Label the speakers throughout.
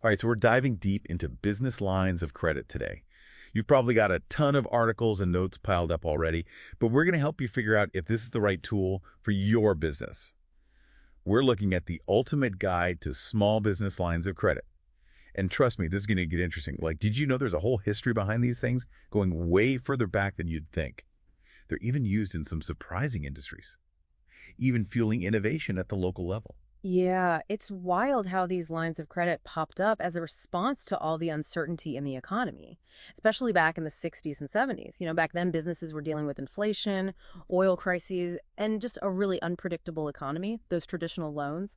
Speaker 1: All right, so we're diving deep into business lines of credit today. You've probably got a ton of articles and notes piled up already, but we're going to help you figure out if this is the right tool for your business. We're looking at the ultimate guide to small business lines of credit. And trust me, this is going to get interesting. Like, did you know there's a whole history behind these things going way further back than you'd think? They're even used in some surprising industries, even fueling innovation at the local level.
Speaker 2: Yeah, it's wild how these lines of credit popped up as a response to all the uncertainty in the economy, especially back in the 60s and 70s. Back then businesses were dealing with inflation, oil crises, and just a really unpredictable economy. Those traditional loans,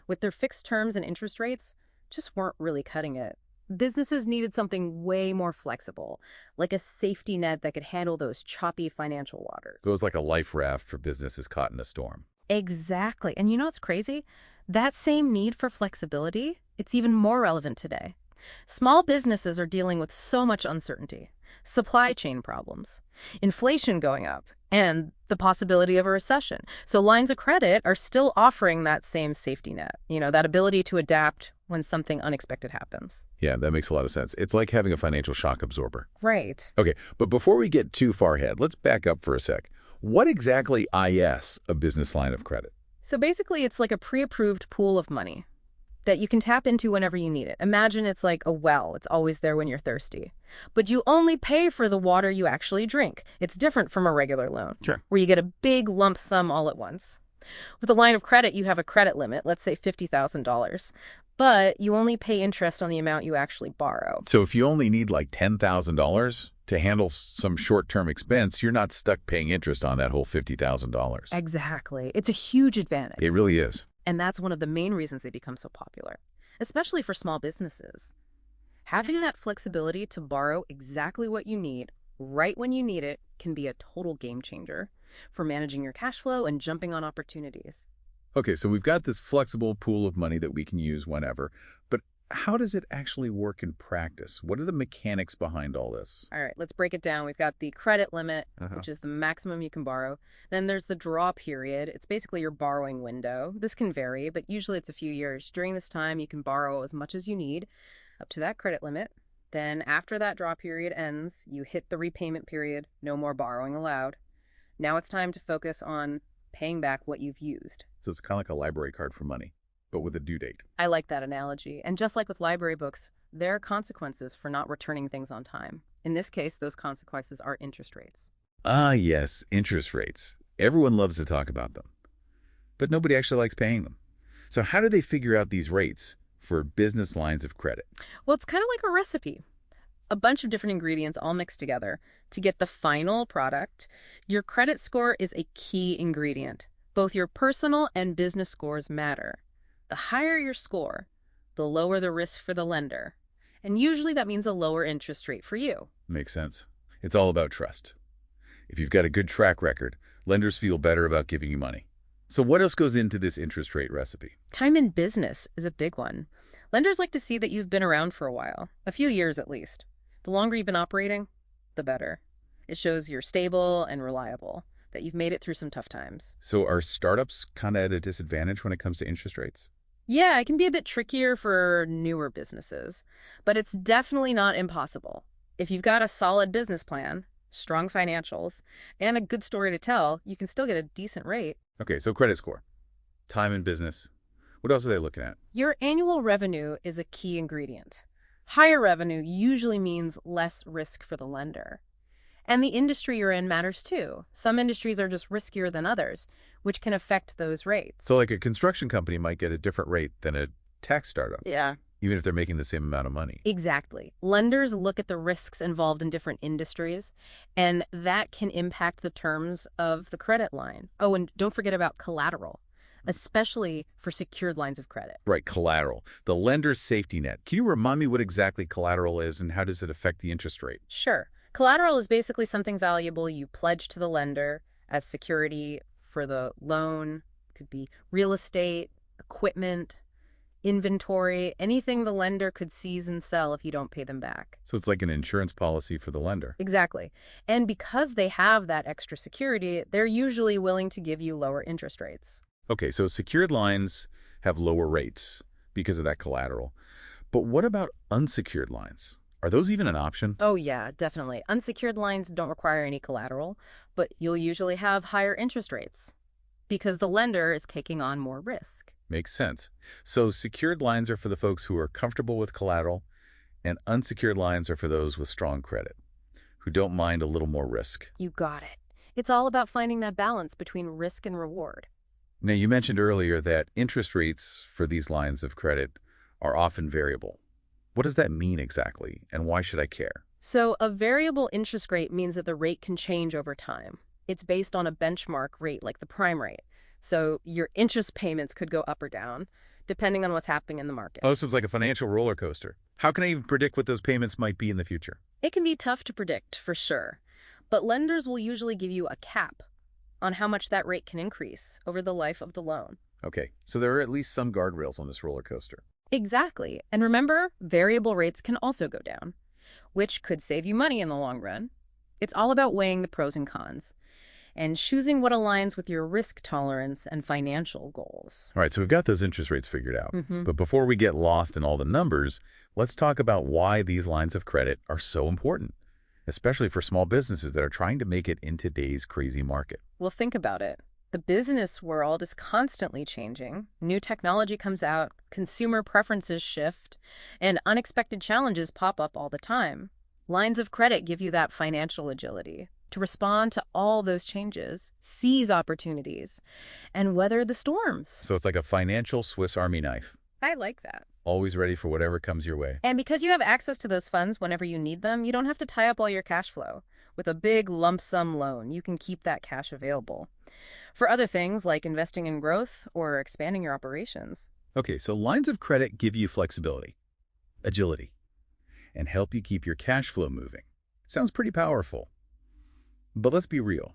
Speaker 2: with their fixed terms and interest rates, just weren't really cutting it. Businesses needed something way more flexible, like a safety net that could handle those choppy financial waters.
Speaker 1: So it's like a life raft for businesses caught in a storm.
Speaker 2: Exactly. And you know what's crazy? That same need for flexibility, it's even more relevant today. Small businesses are dealing with so much uncertainty, supply chain problems, inflation going up, and the possibility of a recession. So lines of credit are still offering that same safety net, that ability to adapt when something unexpected happens.
Speaker 1: Yeah, that makes a lot of sense. It's like having a financial shock absorber.
Speaker 2: Right.
Speaker 1: Okay, but before we get too far ahead, let's back up for a sec. What exactly is a business line of credit?
Speaker 2: So basically, it's like a pre-approved pool of money that you can tap into whenever you need it. Imagine it's like a well. It's always there when you're thirsty. But you only pay for the water you actually drink. It's different from a regular loan,
Speaker 1: Sure.
Speaker 2: where you get a big lump sum all at once. With a line of credit, you have a credit limit, let's say $50,000, but you only pay interest on the amount you actually borrow.
Speaker 1: So if you only need like $10,000 to handle some short-term expense, you're not stuck paying interest on that whole $50,000.
Speaker 2: Exactly. It's a huge advantage.
Speaker 1: It really is.
Speaker 2: And that's one of the main reasons they become so popular, especially for small businesses. Having that flexibility to borrow exactly what you need, right when you need it, can be a total game changer for managing your cash flow and jumping on opportunities.
Speaker 1: Okay, so we've got this flexible pool of money that we can use whenever, but how does it actually work in practice? What are the mechanics behind all this?
Speaker 2: All right, let's break it down. We've got the credit limit,
Speaker 1: Uh-huh.
Speaker 2: which is the maximum you can borrow. Then there's the draw period. It's basically your borrowing window. This can vary, but usually it's a few years. During this time, you can borrow as much as you need, up to that credit limit. Then after that draw period ends, you hit the repayment period, no more borrowing allowed. Now it's time to focus on paying back what you've used.
Speaker 1: So it's kind of like a library card for money, but with a due date.
Speaker 2: I like that analogy. And just like with library books, there are consequences for not returning things on time. In this case, those consequences are interest rates.
Speaker 1: Ah, yes, interest rates. Everyone loves to talk about them, but nobody actually likes paying them. So how do they figure out these rates for business lines of credit?
Speaker 2: Well, it's kind of like a recipe. A bunch of different ingredients all mixed together to get the final product. Your credit score is a key ingredient. Both your personal and business scores matter. The higher your score, the lower the risk for the lender. And usually that means a lower interest rate for you.
Speaker 1: Makes sense. It's all about trust. If you've got a good track record, lenders feel better about giving you money. So what else goes into this interest rate recipe?
Speaker 2: Time in business is a big one. Lenders like to see that you've been around for a while, a few years at least. The longer you've been operating, the better. It shows you're stable and reliable, that you've made it through some tough times.
Speaker 1: So are startups kind of at a disadvantage when it comes to interest rates?
Speaker 2: Yeah, it can be a bit trickier for newer businesses, but it's definitely not impossible. If you've got a solid business plan, strong financials, and a good story to tell, you can still get a decent rate.
Speaker 1: Okay, so credit score, time in business. What else are they looking at?
Speaker 2: Your annual revenue is a key ingredient. Higher revenue usually means less risk for the lender. And the industry you're in matters too. Some industries are just riskier than others, which can affect those rates.
Speaker 1: So like a construction company might get a different rate than a tech startup,
Speaker 2: Yeah.
Speaker 1: even if they're making the same amount of money.
Speaker 2: Exactly. Lenders look at the risks involved in different industries, and that can impact the terms of the credit line. Oh, and don't forget about collateral, especially for secured lines of credit.
Speaker 1: Right, collateral, the lender's safety net. Can you remind me what exactly collateral is and how does it affect the interest rate?
Speaker 2: Sure. Collateral is basically something valuable you pledge to the lender as security for the loan. It could be real estate, equipment, inventory, anything the lender could seize and sell if you don't pay them back.
Speaker 1: So it's like an insurance policy for the lender.
Speaker 2: Exactly. And because they have that extra security, they're usually willing to give you lower interest rates.
Speaker 1: Okay, so secured lines have lower rates because of that collateral. But what about unsecured lines? Are those even an option?
Speaker 2: Oh yeah, definitely. Unsecured lines don't require any collateral, but you'll usually have higher interest rates because the lender is taking on more risk.
Speaker 1: Makes sense. So secured lines are for the folks who are comfortable with collateral, and unsecured lines are for those with strong credit, who don't mind a little more risk.
Speaker 2: You got it. It's all about finding that balance between risk and reward.
Speaker 1: Now, you mentioned earlier that interest rates for these lines of credit are often variable. What does that mean exactly, and why should I care?
Speaker 2: So a variable interest rate means that the rate can change over time. It's based on a benchmark rate like the prime rate. So your interest payments could go up or down, depending on what's happening in the market.
Speaker 1: Oh, so it's like a financial roller coaster. How can I even predict what those payments might be in the future?
Speaker 2: It can be tough to predict, for sure. But lenders will usually give you a cap on how much that rate can increase over the life of the loan.
Speaker 1: Okay, so there are at least some guardrails on this roller coaster.
Speaker 2: Exactly. And remember, variable rates can also go down, which could save you money in the long run. It's all about weighing the pros and cons and choosing what aligns with your risk tolerance and financial goals.
Speaker 1: All right, so we've got those interest rates figured out.
Speaker 2: Mm-hmm.
Speaker 1: But before we get lost in all the numbers, let's talk about why these lines of credit are so important, especially for small businesses that are trying to make it in today's crazy market.
Speaker 2: Well, think about it. The business world is constantly changing. New technology comes out, consumer preferences shift, and unexpected challenges pop up all the time. Lines of credit give you that financial agility to respond to all those changes, seize opportunities, and weather the storms.
Speaker 1: So it's like a financial Swiss Army knife,
Speaker 2: I like that.
Speaker 1: always ready for whatever comes your way.
Speaker 2: And because you have access to those funds whenever you need them, you don't have to tie up all your cash flow. With a big lump sum loan, you can keep that cash available for other things like investing in growth or expanding your operations.
Speaker 1: Okay, so lines of credit give you flexibility, agility, and help you keep your cash flow moving. Sounds pretty powerful. But let's be real.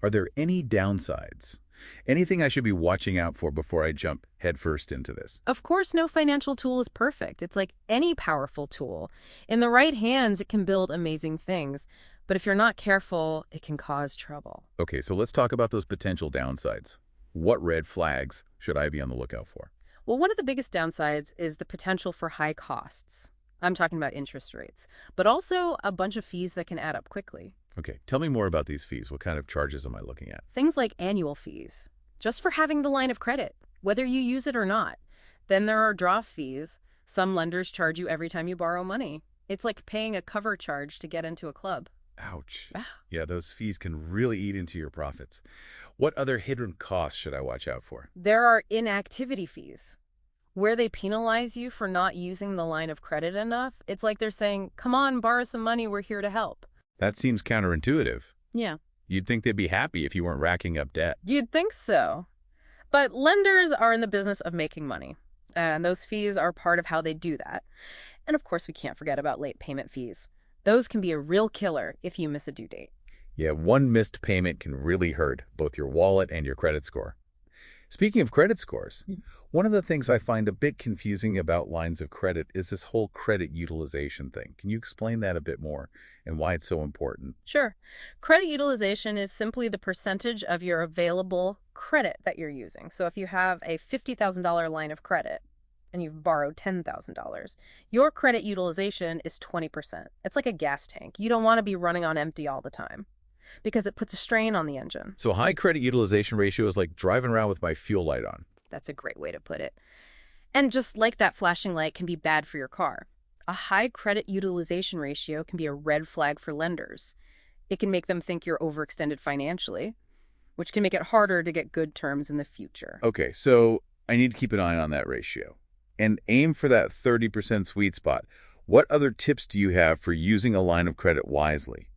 Speaker 1: Are there any downsides? Anything I should be watching out for before I jump headfirst into this?
Speaker 2: Of course, no financial tool is perfect. It's like any powerful tool. In the right hands, it can build amazing things. But if you're not careful, it can cause trouble.
Speaker 1: Okay, so let's talk about those potential downsides. What red flags should I be on the lookout for?
Speaker 2: Well, one of the biggest downsides is the potential for high costs. I'm talking about interest rates, but also a bunch of fees that can add up quickly.
Speaker 1: Okay, tell me more about these fees. What kind of charges am I looking at?
Speaker 2: Things like annual fees, just for having the line of credit, whether you use it or not. Then there are draw fees. Some lenders charge you every time you borrow money. It's like paying a cover charge to get into a club.
Speaker 1: Ouch.
Speaker 2: Ah.
Speaker 1: Yeah, those fees can really eat into your profits. What other hidden costs should I watch out for?
Speaker 2: There are inactivity fees, where they penalize you for not using the line of credit enough. It's like they're saying, come on, borrow some money, we're here to help.
Speaker 1: That seems counterintuitive.
Speaker 2: Yeah.
Speaker 1: You'd think they'd be happy if you weren't racking up debt.
Speaker 2: You'd think so. But lenders are in the business of making money, and those fees are part of how they do that. And of course, we can't forget about late payment fees. Those can be a real killer if you miss a due date.
Speaker 1: Yeah, one missed payment can really hurt both your wallet and your credit score. Speaking of credit scores, one of the things I find a bit confusing about lines of credit is this whole credit utilization thing. Can you explain that a bit more and why it's so important?
Speaker 2: Sure. Credit utilization is simply the percentage of your available credit that you're using. So if you have a $50,000 line of credit and you've borrowed $10,000, your credit utilization is 20%. It's like a gas tank. You don't want to be running on empty all the time because it puts a strain on the engine.
Speaker 1: So high credit utilization ratio is like driving around with my fuel light on.
Speaker 2: That's a great way to put it. And just like that flashing light can be bad for your car, a high credit utilization ratio can be a red flag for lenders. It can make them think you're overextended financially, which can make it harder to get good terms in the future.
Speaker 1: Okay, so I need to keep an eye on that ratio and aim for that 30% sweet spot. What other tips do you have for using a line of credit wisely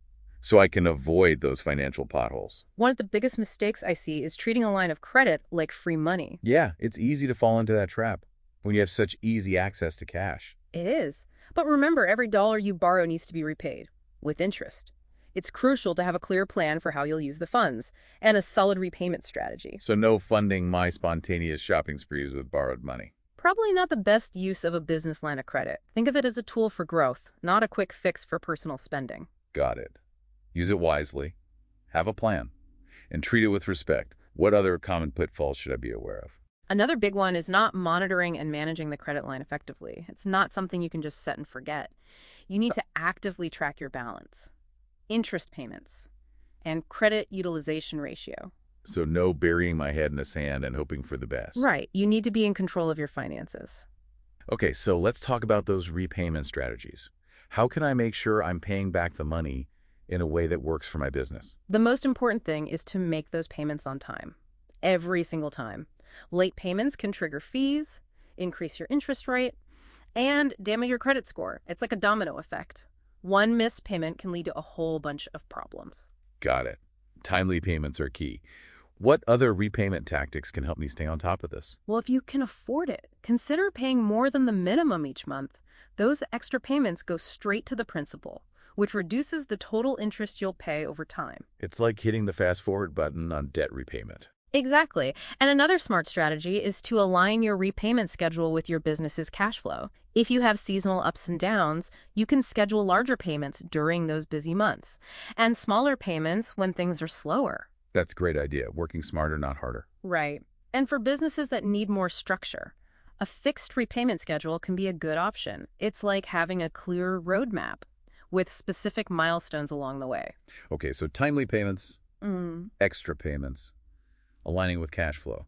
Speaker 1: so I can avoid those financial potholes?
Speaker 2: One of the biggest mistakes I see is treating a line of credit like free money.
Speaker 1: Yeah, it's easy to fall into that trap when you have such easy access to cash.
Speaker 2: It is. But remember, every dollar you borrow needs to be repaid with interest. It's crucial to have a clear plan for how you'll use the funds and a solid repayment strategy.
Speaker 1: So no funding my spontaneous shopping sprees with borrowed money.
Speaker 2: Probably not the best use of a business line of credit. Think of it as a tool for growth, not a quick fix for personal spending.
Speaker 1: Got it. Use it wisely, have a plan, and treat it with respect. What other common pitfalls should I be aware of?
Speaker 2: Another big one is not monitoring and managing the credit line effectively. It's not something you can just set and forget. You need to actively track your balance, interest payments, and credit utilization ratio.
Speaker 1: So no burying my head in the sand and hoping for the best.
Speaker 2: Right. You need to be in control of your finances.
Speaker 1: Okay, so let's talk about those repayment strategies. How can I make sure I'm paying back the money in a way that works for my business?
Speaker 2: The most important thing is to make those payments on time. Every single time. Late payments can trigger fees, increase your interest rate, and damage your credit score. It's like a domino effect. One missed payment can lead to a whole bunch of problems.
Speaker 1: Got it. Timely payments are key. What other repayment tactics can help me stay on top of this?
Speaker 2: Well, if you can afford it, consider paying more than the minimum each month. Those extra payments go straight to the principal, which reduces the total interest you'll pay over time.
Speaker 1: It's like hitting the fast forward button on debt repayment.
Speaker 2: Exactly. And another smart strategy is to align your repayment schedule with your business's cash flow. If you have seasonal ups and downs, you can schedule larger payments during those busy months and smaller payments when things are slower.
Speaker 1: That's a great idea. Working smarter, not harder.
Speaker 2: Right. And for businesses that need more structure, a fixed repayment schedule can be a good option. It's like having a clear roadmap with specific milestones along the way.
Speaker 1: Okay, so timely payments, extra payments, aligning with cash flow,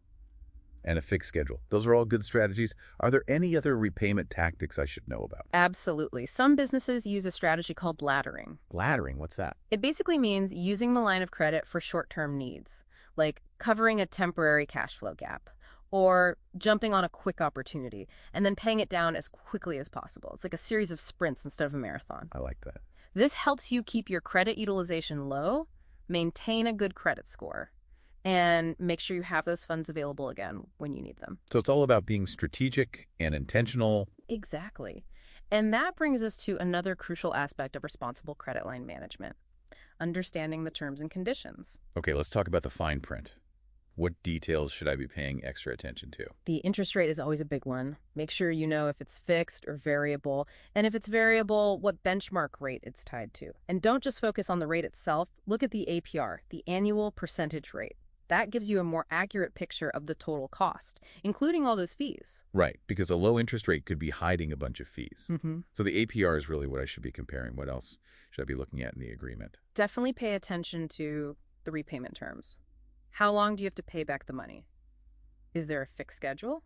Speaker 1: and a fixed schedule. Those are all good strategies. Are there any other repayment tactics I should know about?
Speaker 2: Absolutely. Some businesses use a strategy called laddering.
Speaker 1: Laddering, what's that?
Speaker 2: It basically means using the line of credit for short-term needs, like covering a temporary cash flow gap or jumping on a quick opportunity and then paying it down as quickly as possible. It's like a series of sprints instead of a marathon.
Speaker 1: I like that.
Speaker 2: This helps you keep your credit utilization low, maintain a good credit score, and make sure you have those funds available again when you need them.
Speaker 1: So it's all about being strategic and intentional.
Speaker 2: Exactly. And that brings us to another crucial aspect of responsible credit line management, understanding the terms and conditions.
Speaker 1: Okay, let's talk about the fine print. What details should I be paying extra attention to?
Speaker 2: The interest rate is always a big one. Make sure you know if it's fixed or variable, and if it's variable, what benchmark rate it's tied to. And don't just focus on the rate itself. Look at the APR, the annual percentage rate. That gives you a more accurate picture of the total cost, including all those fees.
Speaker 1: Right, because a low interest rate could be hiding a bunch of fees.
Speaker 2: Mm-hmm.
Speaker 1: So the APR is really what I should be comparing. What else should I be looking at in the agreement?
Speaker 2: Definitely pay attention to the repayment terms. How long do you have to pay back the money? Is there a fixed schedule?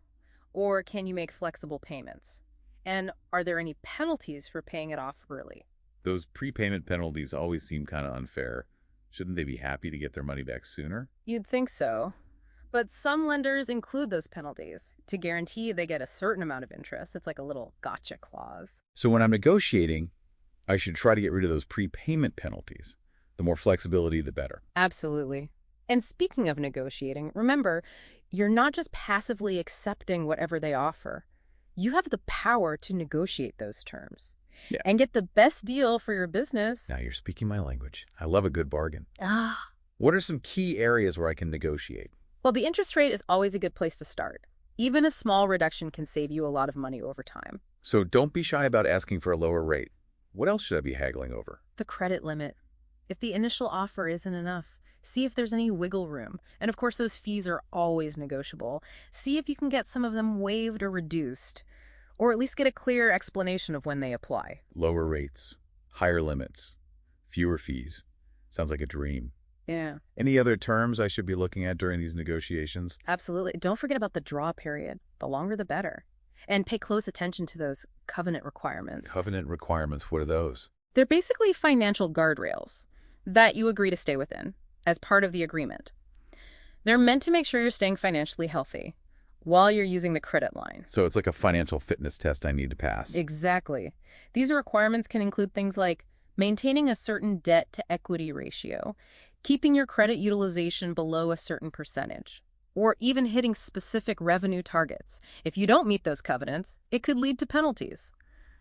Speaker 2: Or can you make flexible payments? And are there any penalties for paying it off early?
Speaker 1: Those prepayment penalties always seem kind of unfair. Shouldn't they be happy to get their money back sooner?
Speaker 2: You'd think so. But some lenders include those penalties to guarantee they get a certain amount of interest. It's like a little gotcha clause.
Speaker 1: So when I'm negotiating, I should try to get rid of those prepayment penalties. The more flexibility, the better.
Speaker 2: Absolutely. And speaking of negotiating, remember, you're not just passively accepting whatever they offer. You have the power to negotiate those terms.
Speaker 1: Yeah.
Speaker 2: And get the best deal for your business.
Speaker 1: Now you're speaking my language. I love a good bargain.
Speaker 2: Ah.
Speaker 1: What are some key areas where I can negotiate?
Speaker 2: Well, the interest rate is always a good place to start. Even a small reduction can save you a lot of money over time.
Speaker 1: So don't be shy about asking for a lower rate. What else should I be haggling over?
Speaker 2: The credit limit. If the initial offer isn't enough, see if there's any wiggle room. And of course, those fees are always negotiable. See if you can get some of them waived or reduced, or at least get a clear explanation of when they apply.
Speaker 1: Lower rates, higher limits, fewer fees. Sounds like a dream.
Speaker 2: Yeah,
Speaker 1: Any other terms I should be looking at during these negotiations?
Speaker 2: absolutely. Don't forget about the draw period. The longer, the better. And pay close attention to those covenant requirements.
Speaker 1: Covenant requirements, what are those?
Speaker 2: They're basically financial guardrails that you agree to stay within as part of the agreement. They're meant to make sure you're staying financially healthy while you're using the credit line.
Speaker 1: So it's like a financial fitness test I need to pass.
Speaker 2: Exactly. These requirements can include things like maintaining a certain debt-to-equity ratio, keeping your credit utilization below a certain percentage, or even hitting specific revenue targets. If you don't meet those covenants, it could lead to penalties,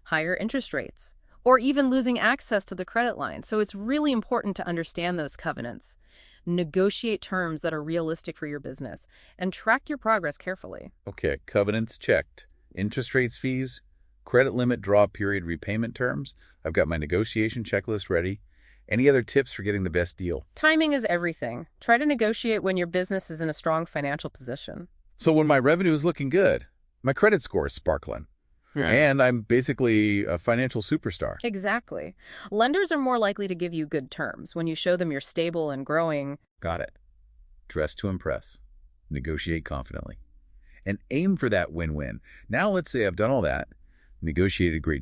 Speaker 2: higher interest rates, or even losing access to the credit line. So it's really important to understand those covenants, negotiate terms that are realistic for your business, and track your progress carefully.
Speaker 1: Okay, covenants checked. Interest rates, fees, credit limit, draw period, repayment terms. I've got my negotiation checklist ready. Any other tips for getting the best deal?
Speaker 2: Timing is everything. Try to negotiate when your business is in a strong financial position.
Speaker 1: So when my revenue is looking good, my credit score is sparkling,
Speaker 3: Right.
Speaker 1: and I'm basically a financial superstar.
Speaker 2: Exactly. Lenders are more likely to give you good terms when you show them you're stable and growing.
Speaker 1: Got it. Dress to impress. Negotiate confidently. And aim for that win-win. Now let's say I've done all that, negotiated great